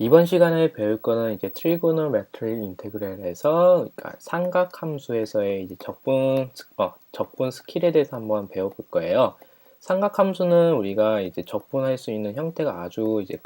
이번 시간에 배울 거는 이제 트리고노메트리 인테그랄에서 그러니까 삼각함수에서의 이제 적분 스킬에 대해서 한번 배워볼 거예요. 삼각함수는 우리가 이제 적분할 수 있는 형태가 아주 이제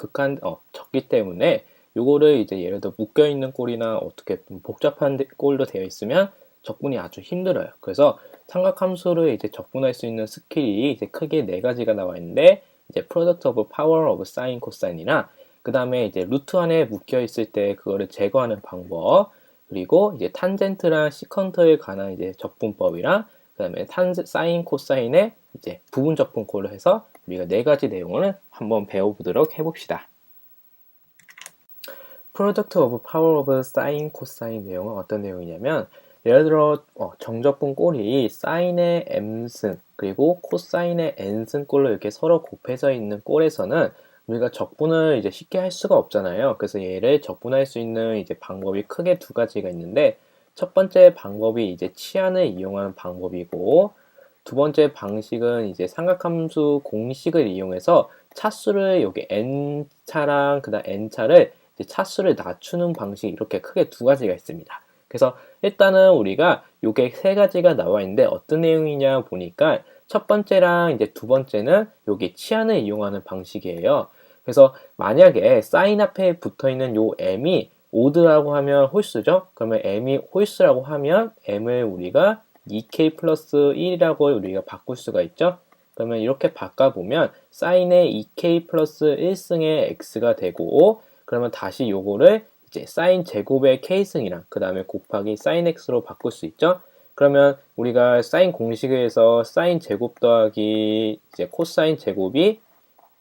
적기 때문에 요거를 이제 예를 들어 묶여 있는 꼴이나 어떻게 좀 복잡한 꼴로 되어 있으면 적분이 아주 힘들어요. 그래서 삼각함수를 이제 적분할 수 있는 스킬이 이제 크게 네 가지가 나와 있는데 이제 product of power of sin, cosine이나 그 다음에 이제 루트 안에 묶여 있을 때 그거를 제거하는 방법, 그리고 이제 탄젠트랑 시컨트에 관한 이제 적분법이랑 그 다음에 사인, 코사인의 이제 부분 적분꼴로 해서 우리가 네 가지 내용을 한번 배워보도록 해봅시다. Product of power of sin, cosine 내용은 어떤 내용이냐면 예를 들어 정적분 꼴이 사인의 m승 그리고 코사인의 n승 꼴로 이렇게 서로 곱해져 있는 꼴에서는 우리가 적분을 이제 쉽게 할 수가 없잖아요. 그래서 얘를 적분할 수 있는 이제 방법이 크게 두 가지가 있는데 첫 번째 방법이 이제 치안을 이용하는 방법이고 두 번째 방식은 이제 삼각함수 공식을 이용해서 차수를 여기 n차랑 그다음 n차를 이제 차수를 낮추는 방식 이렇게 크게 두 가지가 있습니다. 그래서 일단은 우리가 요게 세 가지가 나와 있는데 어떤 내용이냐 보니까 첫 번째랑 이제 두 번째는 여기 치안을 이용하는 방식이에요. 그래서 만약에 사인 앞에 붙어 있는 요 m이 오드라고 하면 홀수죠. 그러면 m이 홀수라고 하면 m을 우리가 2k 플러스 1이라고 우리가 바꿀 수가 있죠. 그러면 이렇게 바꿔보면 사인의 2k 플러스 1승의 x가 되고 그러면 다시 요거를 이제 사인 제곱의 k승이랑 그 다음에 곱하기 사인 x로 바꿀 수 있죠. 그러면 우리가 사인 공식에서 사인 제곱 더하기 이제 코사인 제곱이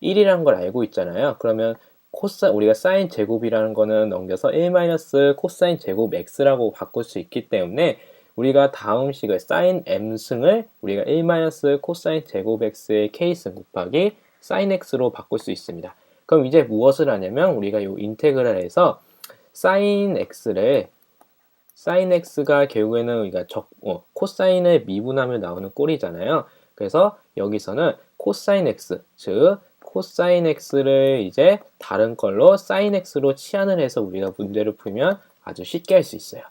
1이라는 걸 알고 있잖아요. 그러면 우리가 사인 제곱이라는 거는 넘겨서 1 코사인 제곱 x라고 바꿀 수 있기 때문에 우리가 다음 식을 사인 m승을 우리가 1 코사인 제곱 x의 k승 곱하기 사인 x로 바꿀 수 있습니다. 그럼 이제 무엇을 하냐면 우리가 이 인테그랄에서 사인 x가 결국에는 우리가 코사인을 미분하면 나오는 꼴이잖아요. 그래서 여기서는 코사인 x, 즉 코사인 x를 이제 다른 걸로 사인 x로 치환을 해서 우리가 문제를 풀면 아주 쉽게 할 수 있어요.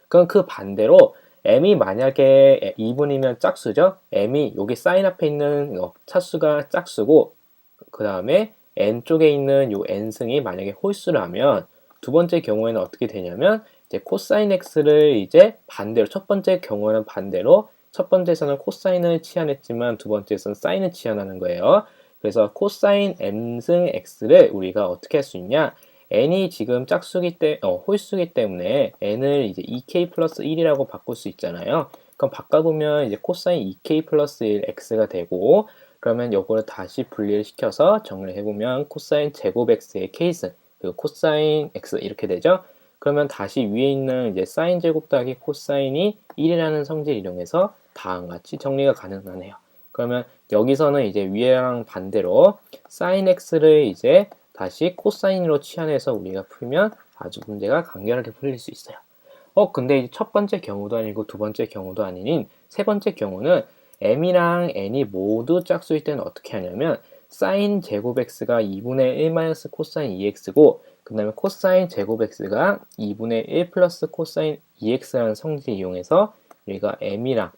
그럼 그 반대로 m이 만약에 2분이면 짝수죠. m이 여기 사인 앞에 있는 차수가 짝수고 그 다음에 n 쪽에 있는 요 n승이 만약에 홀수라면 두 번째 경우에는 어떻게 되냐면 이제 코사인 x를 이제 반대로 첫 번째 경우는 반대로 첫 번째에서는 코사인을 치환했지만 두 번째에서는 사인을 치환하는 거예요. 그래서 코사인 m승 x를 우리가 어떻게 할 수 있냐? n이 지금 홀수기 때문에 n을 이제 2k 플러스 1이라고 바꿀 수 있잖아요. 그럼 바꿔보면 이제 코사인 2k 플러스 1 x가 되고 그러면 요거를 다시 분리를 시켜서 정리를 해보면 코사인 제곱 x의 k승 그리고 코사인 x 이렇게 되죠. 그러면 다시 위에 있는 이제 사인 제곱 더하기 코사인이 1이라는 성질을 이용해서 다음과 같이 정리가 가능하네요. 그러면 여기서는 이제 위에랑 반대로 사인 x를 이제 다시 코사인으로 치환해서 우리가 풀면 아주 문제가 간결하게 풀릴 수 있어요. 근데 이제 첫 번째 경우도 아니고 두 번째 경우도 아닌 세 번째 경우는 m이랑 n이 모두 짝수일 때는 어떻게 하냐면 사인 제곱 x가 2분의 1 마이너스 코사인 2x고 그 다음에 코사인 제곱 x가 2분의 1 플러스 코사인 2x라는 성질을 이용해서 우리가 m이랑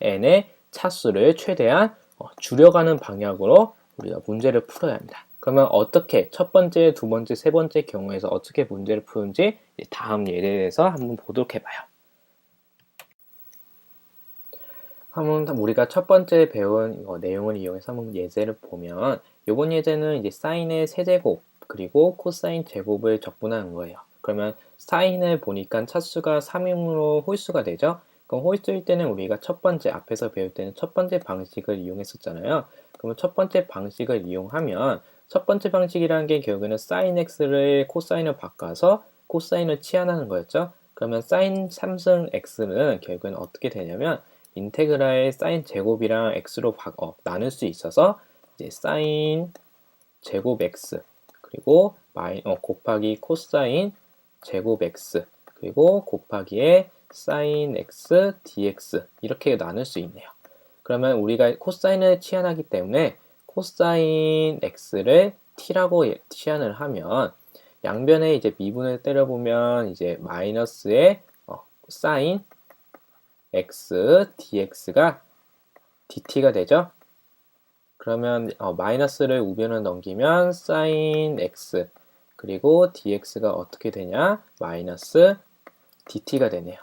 n의 차수를 최대한 줄여가는 방향으로 우리가 문제를 풀어야 합니다. 그러면 어떻게 첫 번째, 두 번째, 세 번째 경우에서 어떻게 문제를 푸는지 다음 예제에서 한번 보도록 해봐요. 한번 우리가 첫 번째 배운 내용을 이용해서 한번 예제를 보면 이번 예제는 이제 사인의 세제곱 그리고 코사인 제곱을 적분하는 거예요. 그러면 사인을 보니까 차수가 3이므로 홀수가 되죠. 그럼 홀수일 때는 우리가 첫 번째 앞에서 배울 때는 첫 번째 방식을 이용했었잖아요. 그러면 첫 번째 방식을 이용하면 첫 번째 방식이라는 게 결국에는 사인 x를 코사인으로 바꿔서 코사인을 치환하는 거였죠. 그러면 사인 3승 x는 결국에는 어떻게 되냐면 인테그랄 사인 제곱이랑 x로 나눌 수 있어서 이제 사인 제곱 x 그리고 곱하기 코사인 제곱 x 그리고 곱하기에 사인 x dx 이렇게 나눌 수 있네요. 그러면 우리가 코사인을 치환하기 때문에 코사인 x를 t라고 치환을 하면 양변에 이제 미분을 때려보면 이제 마이너스의 사인 x dx가 dt가 되죠. 그러면 마이너스를 우변을 넘기면 사인 x 그리고 dx가 어떻게 되냐? 마이너스 dt가 되네요.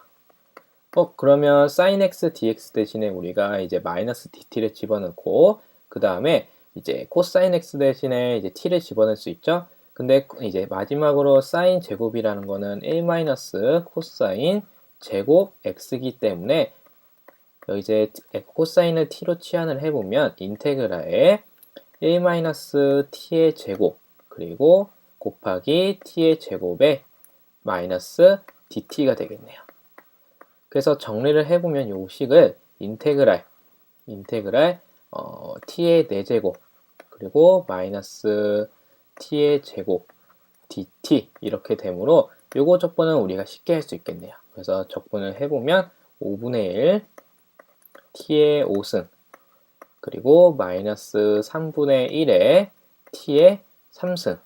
그러면 sin x dx 대신에 우리가 이제 마이너스 dt를 집어넣고 그 다음에 이제 코사인 x 대신에 이제 t를 집어넣을 수 있죠. 근데 이제 마지막으로 사인 제곱이라는 거는 1 마이너스 코사인 제곱 x이기 때문에 여기 이제 코사인을 t로 치환을 해보면 인테그랄에 1 마이너스 t의 제곱 그리고 곱하기 t의 제곱에 마이너스 dt가 되겠네요. 그래서 정리를 해보면 요 식을 인테그랄 t의 4제곱 그리고 마이너스 t의 제곱 dt 이렇게 되므로 요거 적분은 우리가 쉽게 할 수 있겠네요. 그래서 적분을 해보면 5분의 1 t의 5승 그리고 마이너스 3분의 1에 t의 3승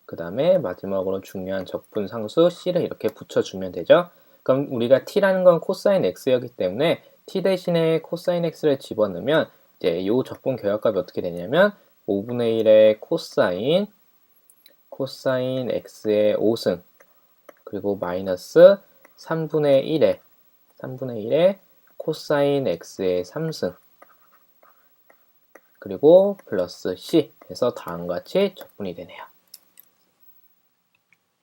그 다음에 마지막으로 중요한 적분 상수 c를 이렇게 붙여주면 되죠. 그럼 우리가 t라는 건 코사인 x였기 때문에 t 대신에 코사인 x를 집어넣으면 이제 이 적분 결합값이 어떻게 되냐면 5분의 1의 코사인 x의 5승 그리고 마이너스 3분의 1의 코사인 x의 3승 그리고 플러스 c 해서 다음과 같이 적분이 되네요.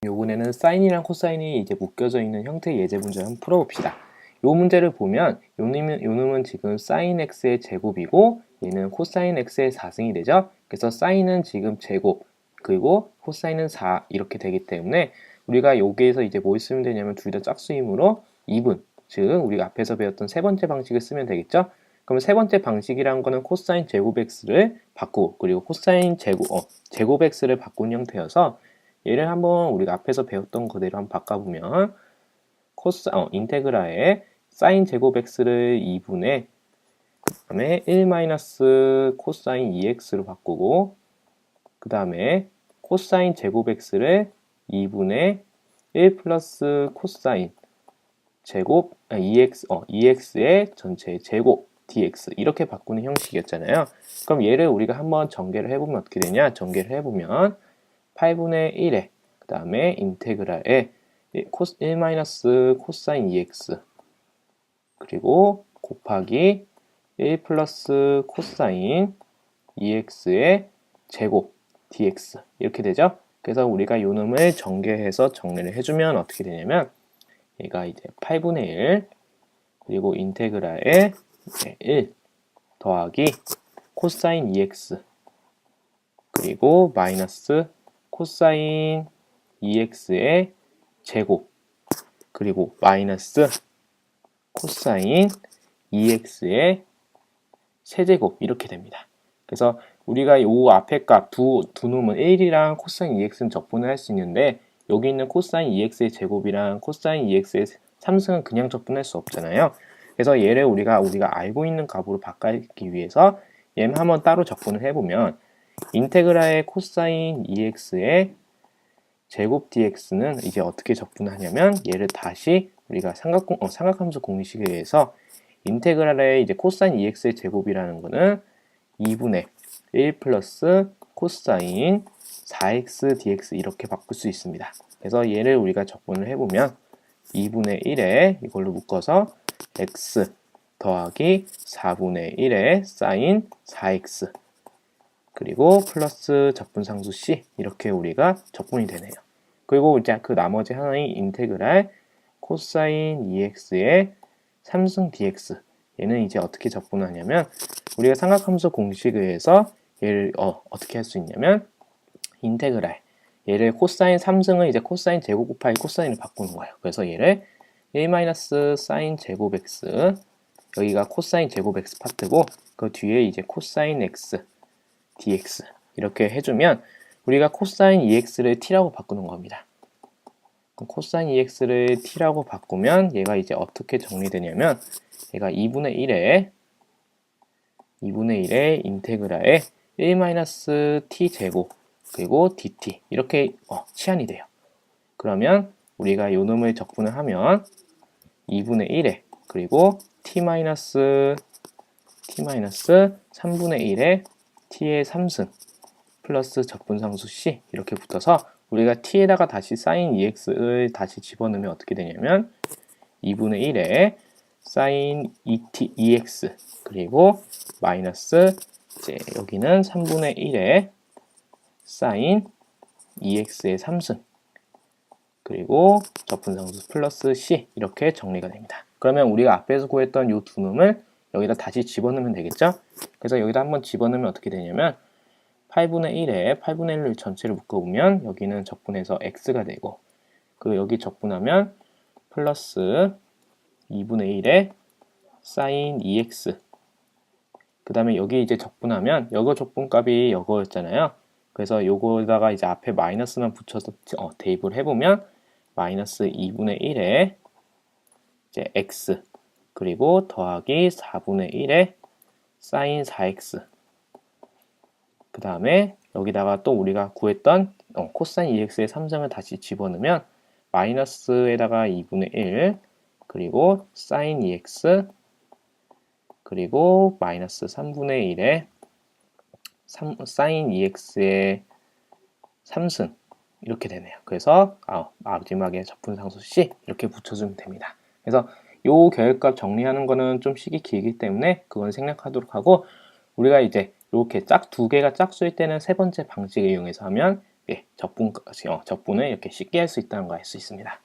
요번에는 사인이랑 코사인이 이제 묶여져 있는 형태의 예제 문제를 한번 풀어봅시다. 요 문제를 보면 요 놈은 지금 사인 x의 제곱이고 얘는 코사인 x의 4승이 되죠. 그래서 사인은 지금 제곱 그리고 코사인은 4 이렇게 되기 때문에 우리가 여기에서 이제 뭘 쓰면 되냐면 둘 다 짝수이므로 2분 즉 우리가 앞에서 배웠던 세 번째 방식을 쓰면 되겠죠. 그러면 세 번째 방식이란 거는 코사인 제곱 x를 바꾸고 그리고 코사인 제곱 x를 바꾼 형태여서 얘를 한번 우리가 앞에서 배웠던 그대로 한번 바꿔보면 인테그랄에 사인 제곱 x를 2분의 그 다음에 1 마이너스 코사인 2x로 바꾸고 그 다음에 코사인 제곱 x를 2분의 1 플러스 코사인 제곱 2x의 전체 제곱 dx 이렇게 바꾸는 형식이었잖아요. 그럼 얘를 우리가 한번 전개를 해보면 어떻게 되냐? 전개를 해보면 8분의 1에 그 다음에 인테그랄에 1 마이너스 코사인 2x 그리고 곱하기 1 플러스 코사인 2x의 제곱 dx 이렇게 되죠. 그래서 우리가 요 놈을 전개해서 정리를 해주면 어떻게 되냐면 얘가 이제 8분의 1 그리고 인테그랄에 1 더하기 코사인 2x 그리고 마이너스 코사인 2x의 제곱 그리고 마이너스 코사인 2x의 세제곱 이렇게 됩니다. 그래서 우리가 요 앞에 값 두 놈은 1이랑 코사인 2x는 적분을 할 수 있는데 여기 있는 코사인 2x의 제곱이랑 코사인 2x의 3승은 그냥 적분할 수 없잖아요. 그래서 얘를 우리가 알고 있는 값으로 바꾸기 위해서 얘는 한번 따로 적분을 해보면 인테그랄의 코사인 2x의 제곱 dx는 이제 어떻게 적분하냐면 얘를 다시 우리가 삼각함수 공식에 의해서 인테그랄의 이제 코사인 2x의 제곱이라는 거는 2분의 1 플러스 코사인 4x dx 이렇게 바꿀 수 있습니다. 그래서 얘를 우리가 적분을 해보면 2분의 1에 이걸로 묶어서 x 더하기 4분의 1에 사인 4x 그리고 플러스 적분상수 c 이렇게 우리가 적분이 되네요. 그리고 이제 그 나머지 하나인 인테그랄 코사인 2x의 3승 dx 얘는 이제 어떻게 적분하냐면 우리가 삼각함수 공식에 의해서 얘를 어떻게 할 수 있냐면 인테그랄 얘를 코사인 3승을 이제 코사인 제곱 곱하기 코사인을 바꾸는 거예요. 그래서 얘를 1 사인 제곱 x 여기가 코사인 제곱 x 파트고 그 뒤에 이제 코사인 x dx 이렇게 해주면 우리가 코사인 2x를 t라고 바꾸는 겁니다. 그럼 코사인 2x를 t라고 바꾸면 얘가 이제 어떻게 정리되냐면 얘가 2분의 1에 인테그랄에 1 t 제곱 그리고 dt 이렇게 치환이 돼요. 그러면 우리가 요 놈을 적분을 하면 2분의 1에 그리고 t-3분의 1에 t의 3승 플러스 적분상수 c 이렇게 붙어서 우리가 t에다가 다시 sin ex를 다시 집어넣으면 어떻게 되냐면 2분의 1에 sin ex 그리고 마이너스 이제 여기는 3분의 1에 sin ex의 3승 그리고 적분상수 플러스 c 이렇게 정리가 됩니다. 그러면 우리가 앞에서 구했던 이 두 놈을 여기다 다시 집어넣으면 되겠죠? 그래서 여기다 한번 집어넣으면 어떻게 되냐면 8분의 1에 8분의 1을 전체를 묶어보면 여기는 적분해서 x가 되고 그리고 여기 적분하면 플러스 2분의 1에 sin ex 그 다음에 여기 이제 적분하면 여거 적분값이 여거였잖아요. 그래서 요거다가 이제 앞에 마이너스만 붙여서 대입을 해보면 마이너스 2분의 1에 이제 x 그리고 더하기 4분의 1에 sin 4x 그 다음에 여기다가 또 우리가 구했던 코사인 EX의 3승을 다시 집어넣으면 마이너스에다가 2분의 1 그리고 sin EX 그리고 마이너스 3분의 1에 sin EX의 3승 이렇게 되네요. 그래서 마지막에 적분상수 C 이렇게 붙여주면 됩니다. 그래서 요 계열값 정리하는 거는 좀 식이 길기 때문에 그건 생략하도록 하고 우리가 이제 이렇게 두 개가 짝수일 때는 세 번째 방식을 이용해서 하면 적분을 이렇게 쉽게 할 수 있다는 거 알 수 있습니다.